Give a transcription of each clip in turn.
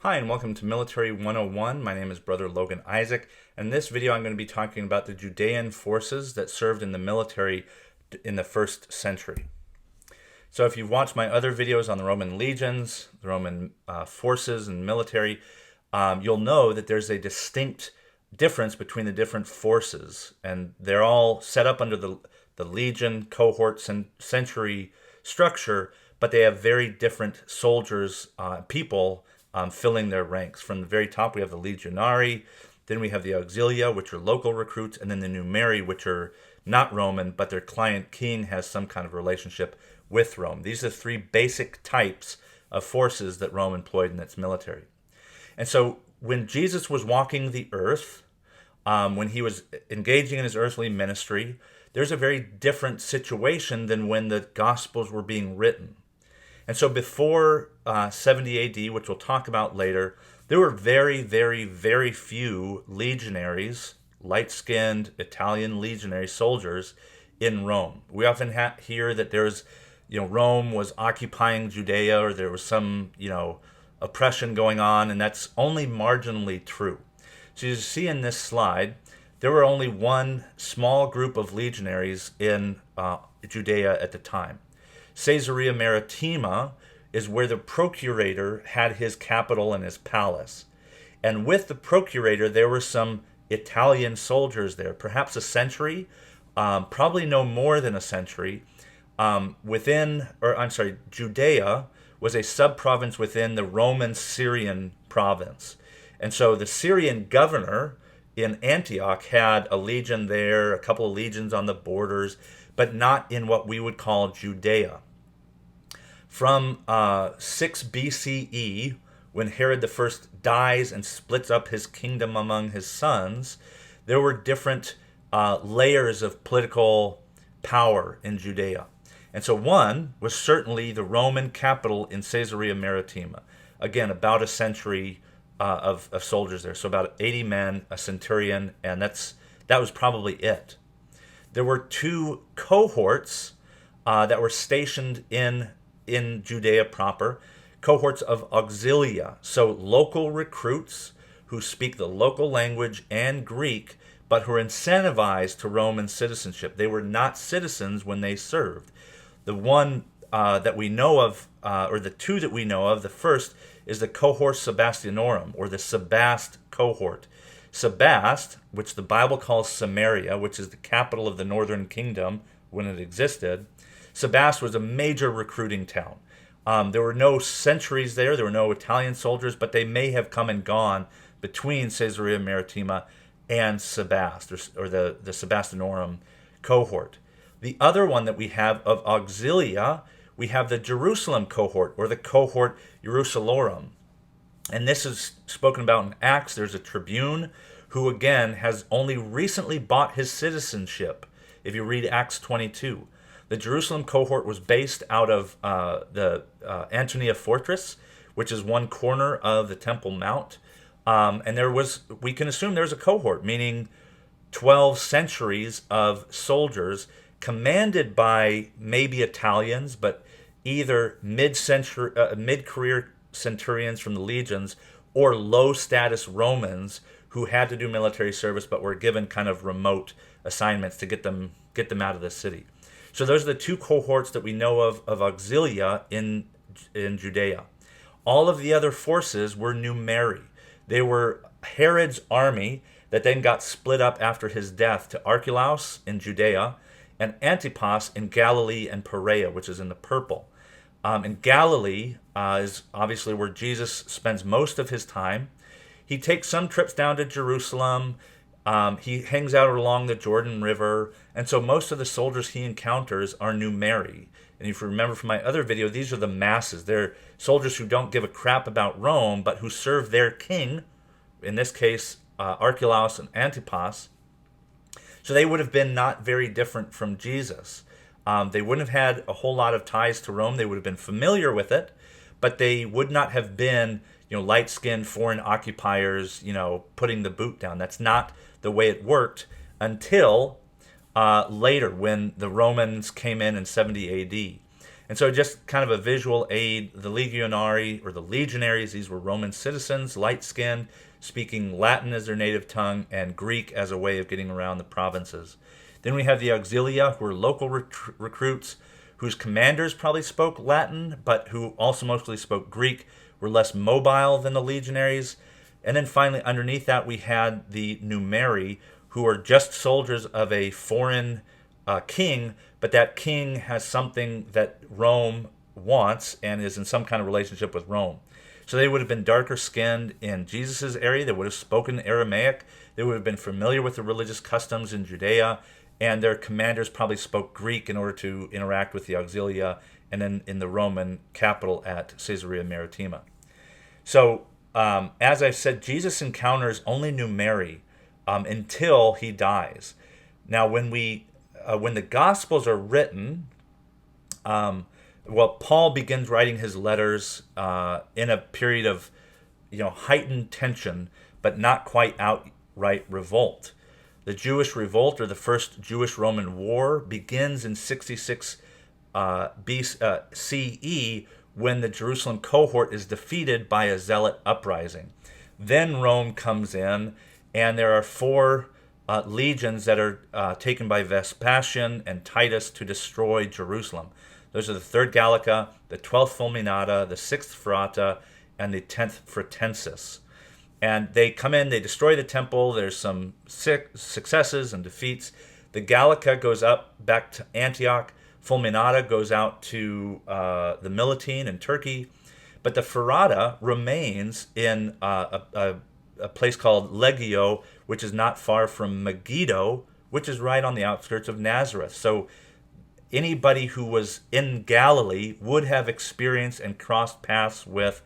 Hi and welcome to Military 101. My name is Brother Logan Isaac, and in this video I'm going to be talking about the Judean forces that served in the military in the first century. So if you've watched my other videos on the Roman legions, the Roman forces and military, you'll know that there's a distinct difference between the different forces, and they're all set up under the legion, cohorts, and century structure, but they have very different soldiers, people filling their ranks. From the very top, we have the legionari, then we have the auxilia, which are local recruits, and then the numeri, which are not Roman, but their client king has some kind of relationship with Rome. These are three basic types of forces that Rome employed in its military. And so when Jesus was walking the earth, when he was engaging in his earthly ministry, there's a very different situation than when the Gospels were being written. And so before 70 AD, which we'll talk about later, there were very, very, very few legionaries, light-skinned Italian legionary soldiers in Rome. We often hear that there's, Rome was occupying Judea, or there was some, oppression going on, and that's only marginally true. So you see in this slide, there were only one small group of legionaries in Judea at the time. Caesarea Maritima is where the procurator had his capital and his palace. And with the procurator, there were some Italian soldiers there, perhaps a century, probably no more than a century. Judea was a sub-province within the Roman Syrian province. And so the Syrian governor in Antioch had a legion there, a couple of legions on the borders, but not in what we would call Judea. From 6 BCE, when Herod I dies and splits up his kingdom among his sons, there were different layers of political power in Judea. And so one was certainly the Roman capital in Caesarea Maritima. Again, about a century of soldiers there. So about 80 men, a centurion, and that was probably it. There were two cohorts that were stationed in Judea proper, cohorts of auxilia, so local recruits who speak the local language and Greek, but who are incentivized to Roman citizenship. They were not citizens when they served. The one that we know of, or the two that we know of, the first is the cohort Sebastianorum, or the Sebast cohort. Sebast, which the Bible calls Samaria, which is the capital of the northern kingdom when it existed, Sebast was a major recruiting town. There were no sentries there were no Italian soldiers, but they may have come and gone between Caesarea Maritima and Sebast, or the Sebastianorum cohort. The other one that we have of auxilia, we have the Jerusalem cohort, or the cohort Jerusalorum. And this is spoken about in Acts. There's a tribune who, again, has only recently bought his citizenship, if you read Acts 22. The Jerusalem cohort was based out of the Antonia Fortress, which is one corner of the Temple Mount. And we can assume there's a cohort, meaning 12 centuries of soldiers commanded by maybe Italians, but either mid-career centurions from the legions or low-status Romans who had to do military service but were given kind of remote assignments to get them out of the city. So those are the two cohorts that we know of auxilia in Judea. All of the other forces were numeri. They were Herod's army that then got split up after his death to Archelaus in Judea and Antipas in Galilee and Perea, which is in the purple. In Galilee is obviously where Jesus spends most of his time. He takes some trips down to Jerusalem. He hangs out along the Jordan River, and so most of the soldiers he encounters are numeri. And if you remember from my other video, these are the masses. They're soldiers who don't give a crap about Rome, but who serve their king, in this case, Archelaus and Antipas. So they would have been not very different from Jesus. They wouldn't have had a whole lot of ties to Rome. They would have been familiar with it, but they would not have been, light-skinned foreign occupiers, putting the boot down. That's not the way it worked until later, when the Romans came in 70 AD. And so just kind of a visual aid, the legionari, or the legionaries, these were Roman citizens, light-skinned, speaking Latin as their native tongue and Greek as a way of getting around the provinces. Then we have the auxilia, who were local recruits, whose commanders probably spoke Latin, but who also mostly spoke Greek, were less mobile than the legionaries. And then finally, underneath that, we had the numeri, who are just soldiers of a foreign king, but that king has something that Rome wants and is in some kind of relationship with Rome. So they would have been darker skinned in Jesus' area. They would have spoken Aramaic. They would have been familiar with the religious customs in Judea. And their commanders probably spoke Greek in order to interact with the auxilia and then in the Roman capital at Caesarea Maritima. So, as I've said, Jesus encounters only numeri until he dies. Now, when the Gospels are written, Paul begins writing his letters in a period of, heightened tension, but not quite outright revolt. The Jewish revolt, or the first Jewish-Roman war, begins in 66 CE, when the Jerusalem cohort is defeated by a zealot uprising. Then Rome comes in, and there are 4 legions that are taken by Vespasian and Titus to destroy Jerusalem. Those are the 3rd Gallica, the 12th Fulminata, the 6th Ferrata, and the 10th Fretensis. And they come in, they destroy the temple. There's some successes and defeats. The Gallica goes up back to Antioch. Fulminata goes out to the Milettine in Turkey. But the Ferrata remains in a place called Legio, which is not far from Megiddo, which is right on the outskirts of Nazareth. So anybody who was in Galilee would have experienced and crossed paths with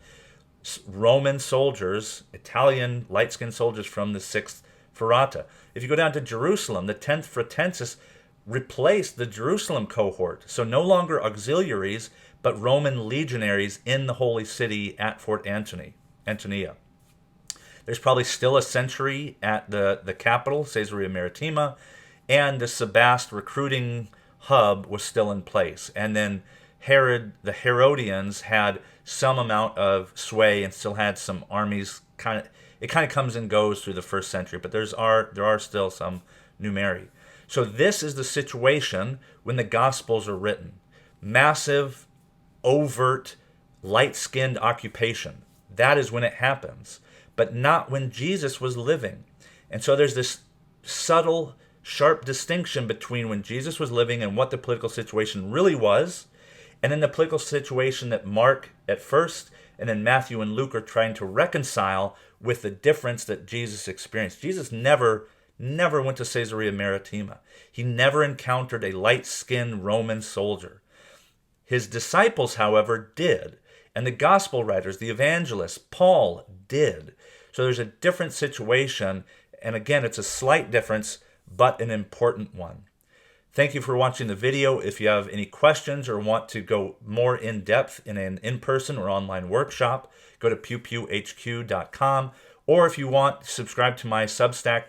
Roman soldiers, Italian light-skinned soldiers from the 6th Ferrata. If you go down to Jerusalem, the 10th Fretensis replaced the Jerusalem cohort. So no longer auxiliaries, but Roman legionaries in the Holy City at Fort Antonia. There's probably still a sentry at the capital, Caesarea Maritima, and the Sebast recruiting hub was still in place. And then Herod, the Herodians, had some amount of sway and still had some armies. It kind of comes and goes through the first century, but there are still some numeri. So this is the situation when the Gospels are written. Massive, overt, light-skinned occupation. That is when it happens, but not when Jesus was living. And so there's this subtle, sharp distinction between when Jesus was living and what the political situation really was, and then the political situation that Mark at first, and then Matthew and Luke are trying to reconcile with the difference that Jesus experienced. Jesus never went to Caesarea Maritima. He never encountered a light-skinned Roman soldier. His disciples, however, did. And the gospel writers, the evangelists, Paul did. So there's a different situation. And again, it's a slight difference, but an important one. Thank you for watching the video. If you have any questions or want to go more in depth in an in-person or online workshop, go to pewpewhq.com. Or if you want, subscribe to my Substack,